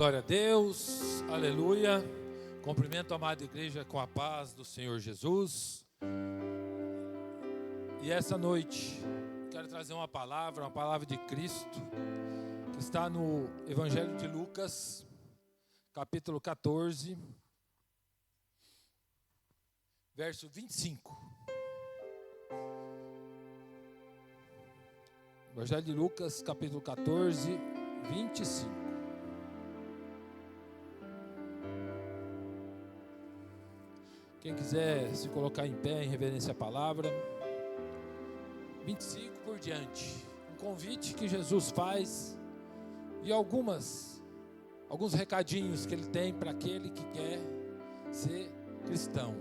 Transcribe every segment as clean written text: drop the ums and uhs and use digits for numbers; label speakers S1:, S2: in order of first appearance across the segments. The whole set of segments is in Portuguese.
S1: Glória a Deus, aleluia. Cumprimento a amada igreja com a paz do Senhor Jesus. E essa noite quero trazer uma palavra de Cristo, que está no Evangelho de Lucas, capítulo 14, verso 25. Evangelho de Lucas, capítulo 14, 25. Quem quiser se colocar em pé em reverência à palavra. 25 por diante. Um convite que Jesus faz e alguns recadinhos que ele tem para aquele que quer ser cristão.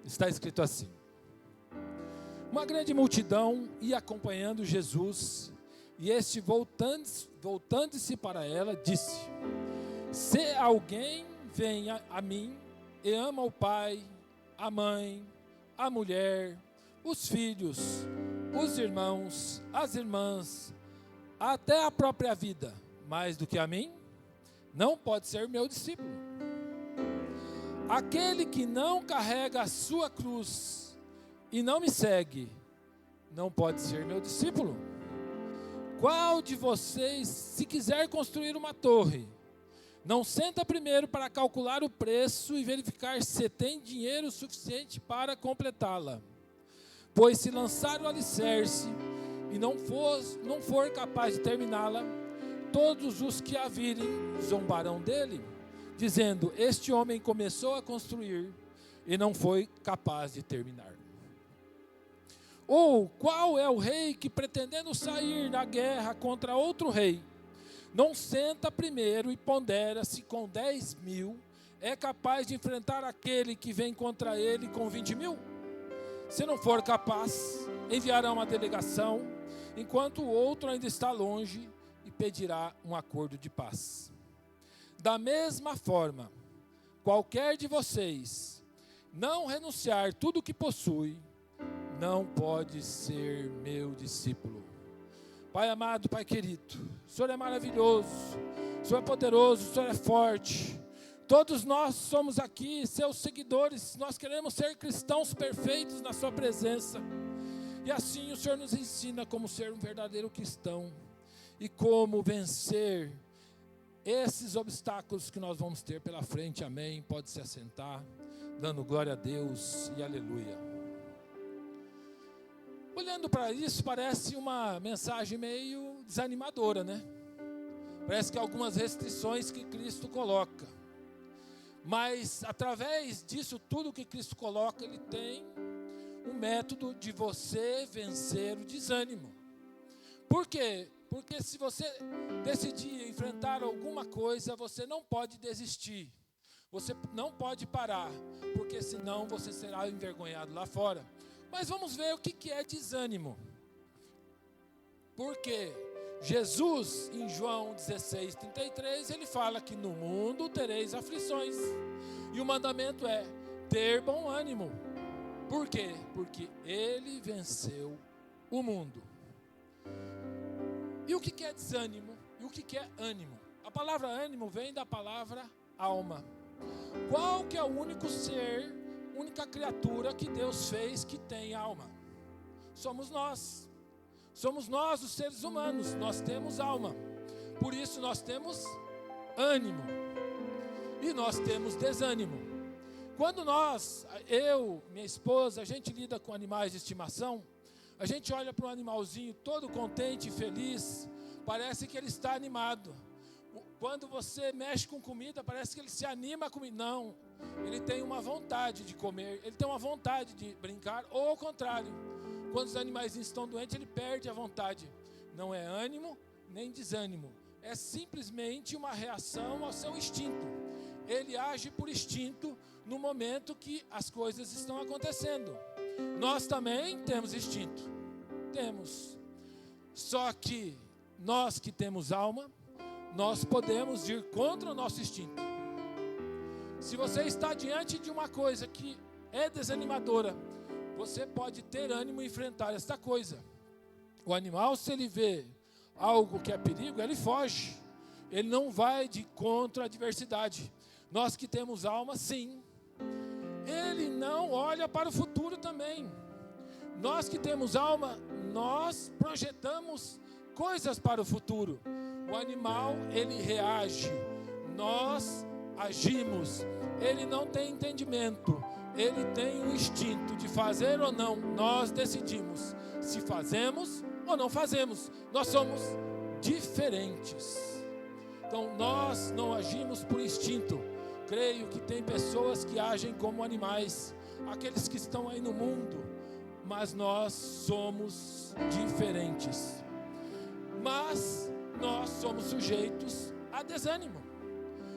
S1: Está escrito assim: uma grande multidão ia acompanhando Jesus, e este, voltando-se para ela, disse: se alguém vem a mim e ama o pai, a mãe, a mulher, os filhos, os irmãos, as irmãs, até a própria vida, mais do que a mim, não pode ser meu discípulo. Aquele que não carrega a sua cruz e não me segue, não pode ser meu discípulo. Qual de vocês, se quiser construir uma torre, não senta primeiro para calcular o preço e verificar se tem dinheiro suficiente para completá-la? Pois se lançar o alicerce e não for capaz de terminá-la, todos os que a virem zombarão dele, dizendo: este homem começou a construir e não foi capaz de terminar. Ou qual é o rei que, pretendendo sair na guerra contra outro rei, não senta primeiro e pondera se com 10.000 é capaz de enfrentar aquele que vem contra ele com 20.000? Se não for capaz, enviará uma delegação, enquanto o outro ainda está longe, e pedirá um acordo de paz. Da mesma forma, qualquer de vocês não renunciar tudo o que possui, não pode ser meu discípulo. Pai amado, Pai querido, o Senhor é maravilhoso, o Senhor é poderoso, o Senhor é forte. Todos nós somos aqui seus seguidores, nós queremos ser cristãos perfeitos na sua presença. E assim o Senhor nos ensina como ser um verdadeiro cristão e como vencer esses obstáculos que nós vamos ter pela frente. Amém. Pode se assentar, dando glória a Deus e aleluia. Olhando para isso, parece uma mensagem meio desanimadora, né? Parece que há algumas restrições que Cristo coloca. Mas, através disso tudo que Cristo coloca, Ele tem um método de você vencer o desânimo. Por quê? Porque se você decidir enfrentar alguma coisa, você não pode desistir. Você não pode parar, porque senão você será envergonhado lá fora. Mas vamos ver o que é desânimo. Porque Jesus, em João 16:33, ele fala que no mundo tereis aflições. E o mandamento é ter bom ânimo. Por quê? Porque ele venceu o mundo. E o que é desânimo? E o que é ânimo? A palavra ânimo vem da palavra alma. Qual que é o único ser, única criatura que Deus fez que tem alma? Somos nós. Somos nós, os seres humanos. Nós temos alma. Por isso nós temos ânimo. E nós temos desânimo. Quando eu, minha esposa, a gente lida com animais de estimação, a gente olha para um animalzinho todo contente e feliz, parece que ele está animado. Quando você mexe com comida, parece que ele se anima a comer. Não, ele tem uma vontade de comer, ele tem uma vontade de brincar, ou ao contrário, quando os animais estão doentes, ele perde a vontade. Não é ânimo, nem desânimo, é simplesmente uma reação ao seu instinto. Ele age por instinto no momento que as coisas estão acontecendo. Nós também temos instinto, temos. Só que nós que temos alma, nós podemos ir contra o nosso instinto. Se você está diante de uma coisa que é desanimadora, você pode ter ânimo e enfrentar esta coisa. O animal, se ele vê algo que é perigo, ele foge. Ele não vai de contra a adversidade. Nós que temos alma, sim. Ele não olha para o futuro também. Nós que temos alma, nós projetamos coisas para o futuro. O animal, ele reage. Nós agimos. Ele não tem entendimento. Ele tem um instinto de fazer ou não. Nós decidimos se fazemos ou não fazemos. Nós somos diferentes. Então nós não agimos por instinto. Creio que tem pessoas que agem como animais, aqueles que estão aí no mundo, mas nós somos diferentes. Mas nós somos sujeitos a desânimo.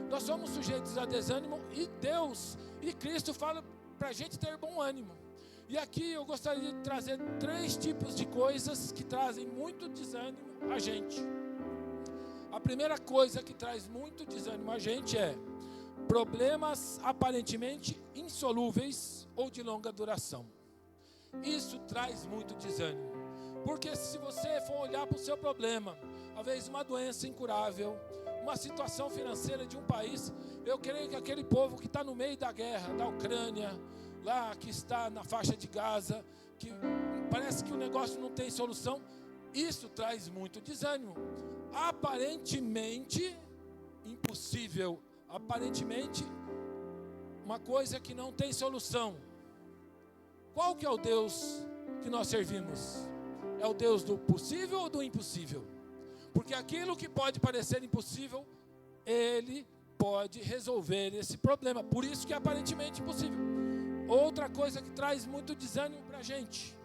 S1: Nós somos sujeitos a desânimo e Deus e Cristo falam para a gente ter bom ânimo. E aqui eu gostaria de trazer 3 tipos de coisas que trazem muito desânimo a gente. A primeira coisa que traz muito desânimo a gente é problemas aparentemente insolúveis ou de longa duração. Isso traz muito desânimo. Porque se você for olhar para o seu problema, às vezes uma doença incurável, uma situação financeira de um país, eu creio que aquele povo que está no meio da guerra, da Ucrânia, lá que está na faixa de Gaza, que parece que o negócio não tem solução, isso traz muito desânimo. Aparentemente impossível, aparentemente uma coisa que não tem solução. Qual que é o Deus que nós servimos? É o Deus do possível ou do impossível? Porque aquilo que pode parecer impossível, Ele pode resolver esse problema. Por isso que é aparentemente impossível. Outra coisa que traz muito desânimo para a gente: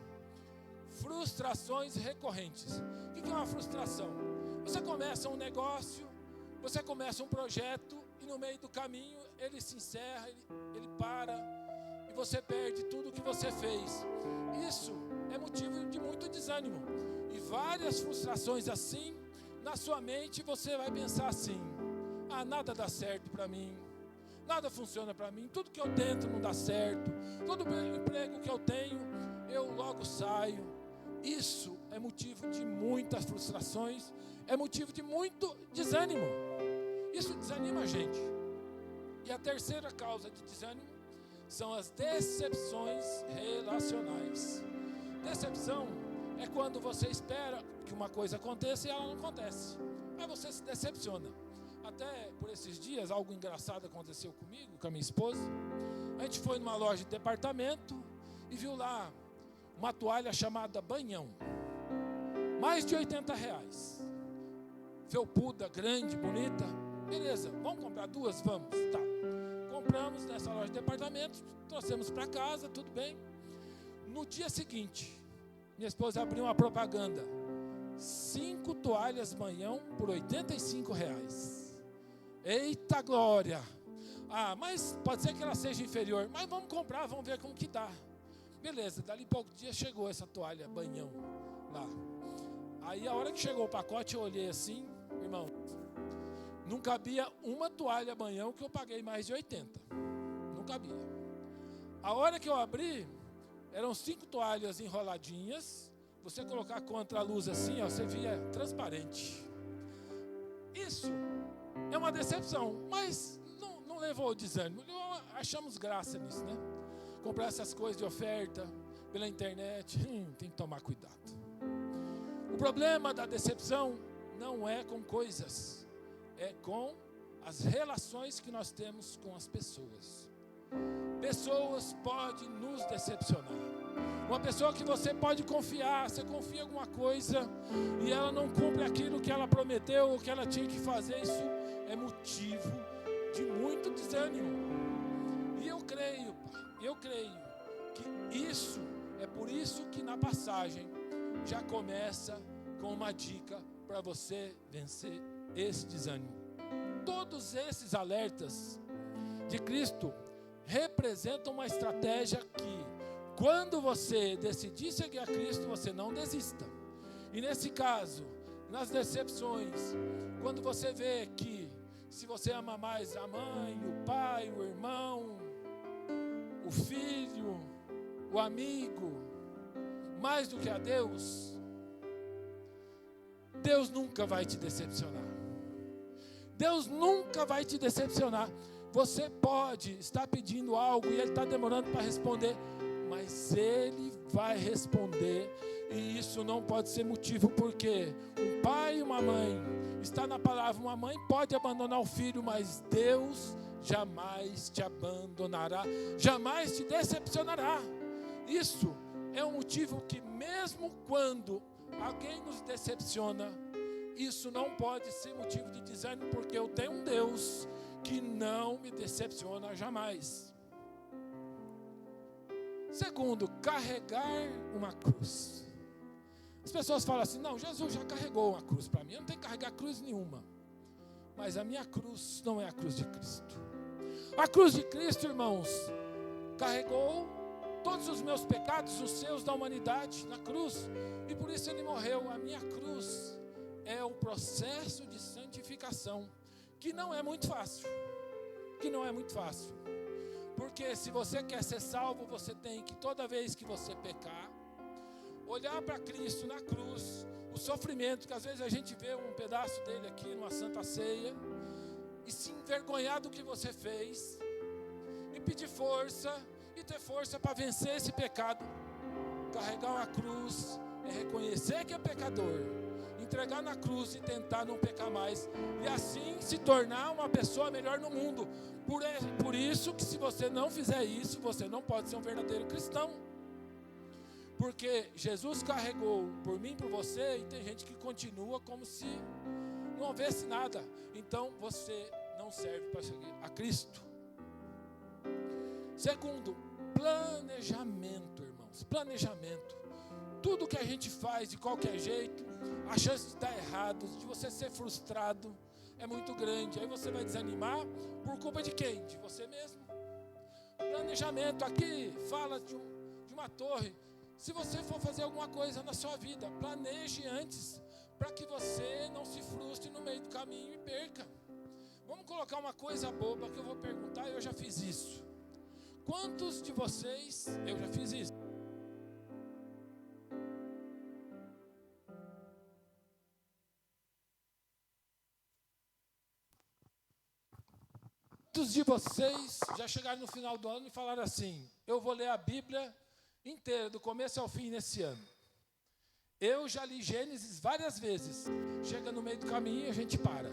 S1: frustrações recorrentes. O que é uma frustração? Você começa um negócio, você começa um projeto e no meio do caminho ele se encerra, ele para e você perde tudo o que você fez. Isso é motivo de muito desânimo. E várias frustrações assim, na sua mente você vai pensar assim: nada dá certo para mim, nada funciona para mim, tudo que eu tento não dá certo, todo emprego que eu tenho, eu logo saio. Isso é motivo de muitas frustrações, é motivo de muito desânimo. Isso desanima a gente. E a terceira causa de desânimo são as decepções relacionais. Decepção é quando você espera que uma coisa aconteça e ela não acontece. Aí você se decepciona. Até por esses dias, algo engraçado aconteceu comigo, com a minha esposa. A gente foi numa loja de departamento e viu lá uma toalha chamada banhão. Mais de R$80. Felpuda, grande, bonita. Beleza, vamos comprar 2? Vamos, tá. Compramos nessa loja de departamentos, trouxemos para casa, tudo bem. No dia seguinte, minha esposa abriu uma propaganda: 5 toalhas banhão por R$85. Eita glória! Mas pode ser que ela seja inferior, mas vamos comprar, vamos ver como que dá. Beleza, dali pouco dia chegou essa toalha banhão lá. Aí a hora que chegou o pacote eu olhei assim, irmão, não cabia uma toalha banhão que eu paguei mais de 80. Não cabia. A hora que eu abri, eram 5 toalhas enroladinhas. Você colocar contra a luz assim, você via transparente. Isso é uma decepção, mas não levou ao desânimo. Achamos graça nisso, né? Comprar essas coisas de oferta pela internet, tem que tomar cuidado. O problema da decepção não é com coisas, é com as relações que nós temos com as pessoas. Pessoas podem nos decepcionar. Uma pessoa que você pode confiar, você confia em alguma coisa e ela não cumpre aquilo que ela prometeu ou que ela tinha que fazer, isso é motivo de muito desânimo. E eu creio que isso, é por isso que na passagem já começa com uma dica para você vencer esse desânimo. Todos esses alertas de Cristo representam uma estratégia que, quando você decidir seguir a Cristo, você não desista. E nesse caso, nas decepções, quando você vê que se você ama mais a mãe, o pai, o irmão, o filho, o amigo, mais do que a Deus, Deus nunca vai te decepcionar. Deus nunca vai te decepcionar. Você pode estar pedindo algo e Ele está demorando para responder, mas Ele vai responder. E isso não pode ser motivo, porque um pai e uma mãe, está na palavra, uma mãe pode abandonar o filho, mas Deus jamais te abandonará, jamais te decepcionará. Isso é um motivo que, mesmo quando alguém nos decepciona, isso não pode ser motivo de desânimo, porque eu tenho um Deus que não me decepciona jamais. Segundo, carregar uma cruz. As pessoas falam assim: não, Jesus já carregou uma cruz para mim, eu não tenho que carregar cruz nenhuma. Mas a minha cruz não é a cruz de Cristo. A cruz de Cristo, irmãos, carregou todos os meus pecados, os seus, da humanidade, na cruz. E por isso Ele morreu. A minha cruz é o processo de santificação, que não é muito fácil. Porque se você quer ser salvo, você tem que, toda vez que você pecar, olhar para Cristo na cruz, o sofrimento, que às vezes a gente vê um pedaço dele aqui numa Santa Ceia, e se envergonhar do que você fez, e pedir força, e ter força para vencer esse pecado. Carregar uma cruz é reconhecer que é pecador, entregar na cruz e tentar não pecar mais, e assim se tornar uma pessoa melhor no mundo. Por isso que, se você não fizer isso, você não pode ser um verdadeiro cristão. Porque Jesus carregou por mim, por você, e tem gente que continua como se não houvesse nada. Então você não serve para seguir a Cristo. Segundo, planejamento, irmãos. Planejamento. Tudo que a gente faz de qualquer jeito, a chance de dar errado, de você ser frustrado, é muito grande. Aí você vai desanimar por culpa de quem? De você mesmo. Planejamento. Aqui fala de uma torre. Se você for fazer alguma coisa na sua vida, planeje antes, para que você não se frustre no meio do caminho e perca. Vamos colocar uma coisa boba que eu vou perguntar, eu já fiz isso. Quantos de vocês, eu já fiz isso? Quantos de vocês já chegaram no final do ano e falaram assim: eu vou ler a Bíblia inteira, do começo ao fim, nesse ano? Eu já li Gênesis várias vezes. Chega no meio do caminho e a gente para.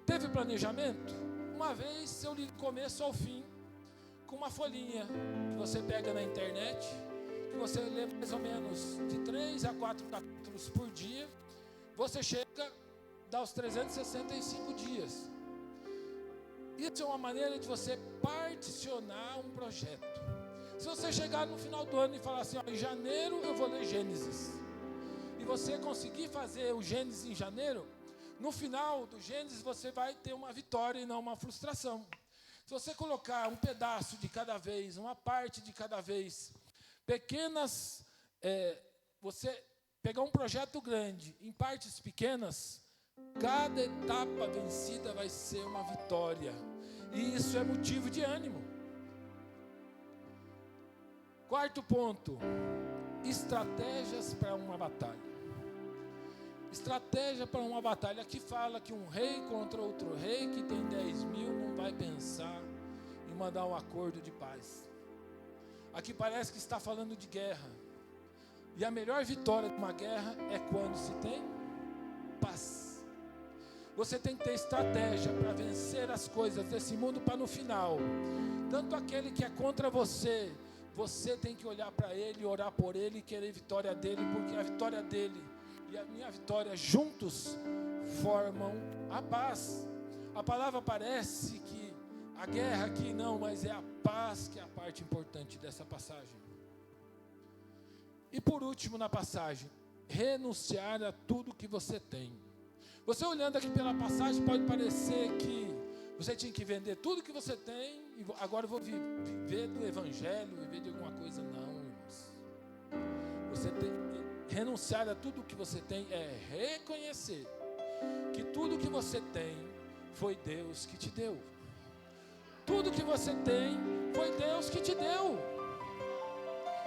S1: Teve planejamento? Uma vez eu li do começo ao fim, com uma folhinha que você pega na internet, que você lê mais ou menos de 3 a 4 capítulos por dia. Você chega, dá os 365 dias. Isso é uma maneira de você particionar um projeto. Se você chegar no final do ano e falar assim: ó, em janeiro eu vou ler Gênesis, e você conseguir fazer o Gênesis em janeiro, no final do Gênesis você vai ter uma vitória e não uma frustração. Se você colocar um pedaço de cada vez, uma parte de cada vez, pequenas, você pegar um projeto grande em partes pequenas, cada etapa vencida vai ser uma vitória. E isso é motivo de ânimo. Quarto ponto: estratégias para uma batalha. Estratégia para uma batalha. Aqui fala que um rei contra outro rei que tem 10.000 não vai pensar em mandar um acordo de paz. Aqui parece que está falando de guerra. E a melhor vitória de uma guerra é quando se tem paz. Você tem que ter estratégia para vencer as coisas desse mundo, para no final, tanto aquele que é contra você, você tem que olhar para ele, orar por ele e querer a vitória dele, porque a vitória dele e a minha vitória juntos formam a paz. A palavra parece que a guerra aqui não, mas é a paz que é a parte importante dessa passagem. E por último na passagem, renunciar a tudo que você tem. Você olhando aqui pela passagem pode parecer que você tinha que vender tudo que você tem e agora eu vou viver do evangelho, viver de alguma coisa. Não, irmãos. Você tem que renunciar a tudo que você tem, é reconhecer que tudo que você tem foi Deus que te deu. Tudo que você tem foi Deus que te deu.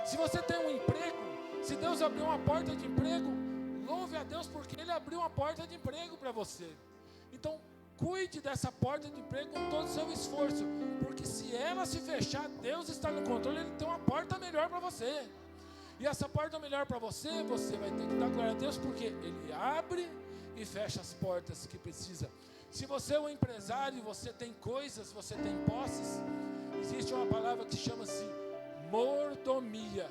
S1: Se você tem um emprego, se Deus abriu uma porta de emprego, louve a Deus porque Ele abriu uma porta de emprego para você. Então, cuide dessa porta de emprego com todo o seu esforço, porque se ela se fechar, Deus está no controle, Ele tem uma porta melhor para você. E essa porta melhor para você, você vai ter que dar glória a Deus, porque Ele abre e fecha as portas que precisa. Se você é um empresário, você tem coisas, você tem posses, existe uma palavra que chama-se mordomia.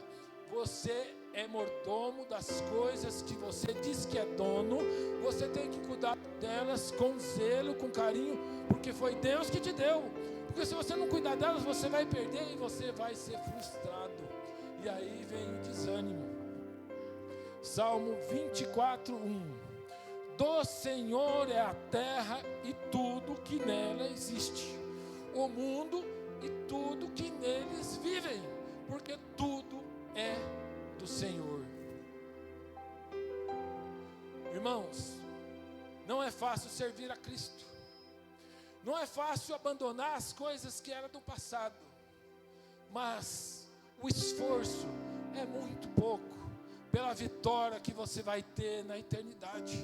S1: Você é mordomo das coisas que você diz que é dono. Você tem que cuidar delas com zelo, com carinho, porque foi Deus que te deu. Porque se você não cuidar delas, você vai perder e você vai ser frustrado. E aí vem o desânimo. Salmo 24:1. Do Senhor é a terra e tudo que nela existe, o mundo e tudo que neles vivem, porque tudo é do Senhor. Irmãos, não é fácil servir a Cristo, não é fácil abandonar as coisas que eram do passado, mas o esforço é muito pouco pela vitória que você vai ter na eternidade.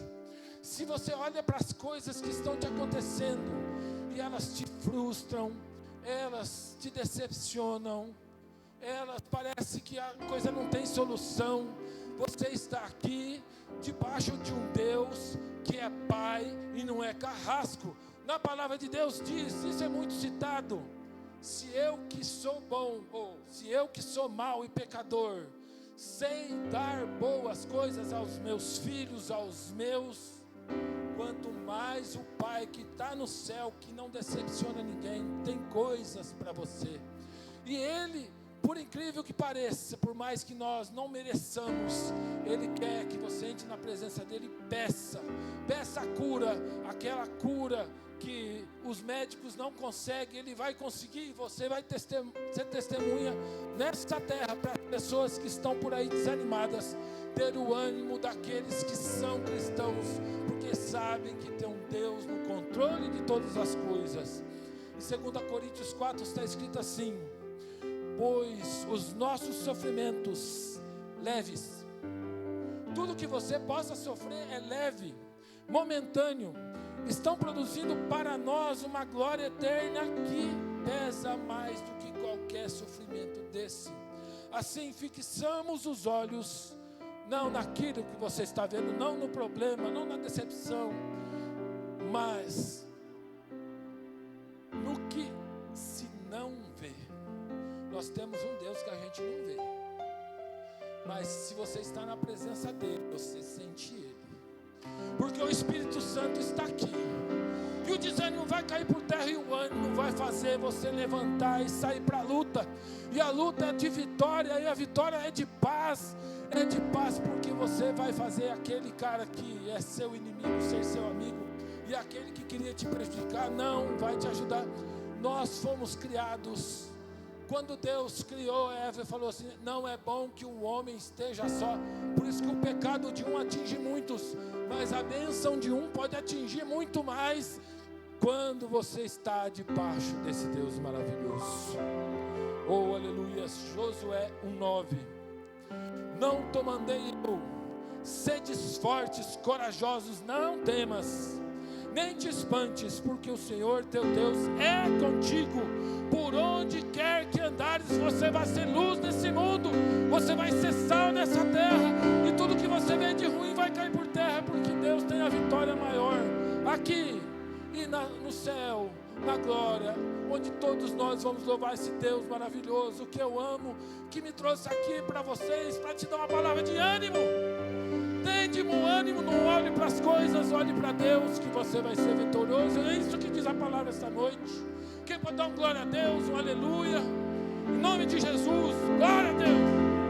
S1: Se você olha para as coisas que estão te acontecendo e elas te frustram, elas te decepcionam, elas parece que a coisa não tem solução, você está aqui debaixo de um Deus que é Pai e não é carrasco. Na palavra de Deus diz, isso é muito citado: se eu que sou bom, ou se eu que sou mau e pecador, sei dar boas coisas aos meus filhos, aos meus, quanto mais o Pai que está no céu, que não decepciona ninguém, tem coisas para você. E Ele, por incrível que pareça, por mais que nós não mereçamos, Ele quer que você entre na presença dEle e peça a cura, aquela cura que os médicos não conseguem, Ele vai conseguir, e você vai ser testemunha nesta terra para pessoas que estão por aí desanimadas, ter o ânimo daqueles que são cristãos, porque sabem que tem um Deus no controle de todas as coisas. Em 2 Coríntios 4 está escrito assim: pois os nossos sofrimentos leves, tudo que você possa sofrer é leve, momentâneo, estão produzindo para nós uma glória eterna que pesa mais do que qualquer sofrimento desse. Assim, fixamos os olhos não naquilo que você está vendo, não no problema, não na decepção, mas no que se não vê. Nós temos um Deus que a gente não vê, mas se você está na presença dEle, você sente Ele, porque o Espírito Santo está aqui, e o desânimo vai cair por terra, e o ânimo vai fazer você levantar e sair para a luta, e a luta é de vitória, e a vitória é de paz, porque você vai fazer aquele cara que é seu inimigo ser seu amigo, e aquele que queria te prejudicar não vai te ajudar. Nós fomos criados, quando Deus criou Eva, Ele falou assim: não é bom que o homem esteja só. Por isso que o pecado de um atinge muitos, mas a bênção de um pode atingir muito mais quando você está debaixo desse Deus maravilhoso. Oh, aleluia. Josué 1:9. Não te mandei eu, sedes fortes, corajosos, não temas, nem te espantes, porque o Senhor teu Deus é contigo. Por onde quer que andares, você vai ser luz nesse mundo, você vai ser sal nessa terra, e tudo que você vê de ruim vai cair por terra, porque Deus tem a vitória maior aqui e no céu, na glória, onde todos nós vamos louvar esse Deus maravilhoso que eu amo, que me trouxe aqui para vocês, para te dar uma palavra de ânimo. Dê um ânimo, não olhe para as coisas, olhe para Deus, que você vai ser vitorioso. É isso que diz a palavra esta noite. Quem pode dar um glória a Deus, um aleluia, em nome de Jesus, glória a Deus.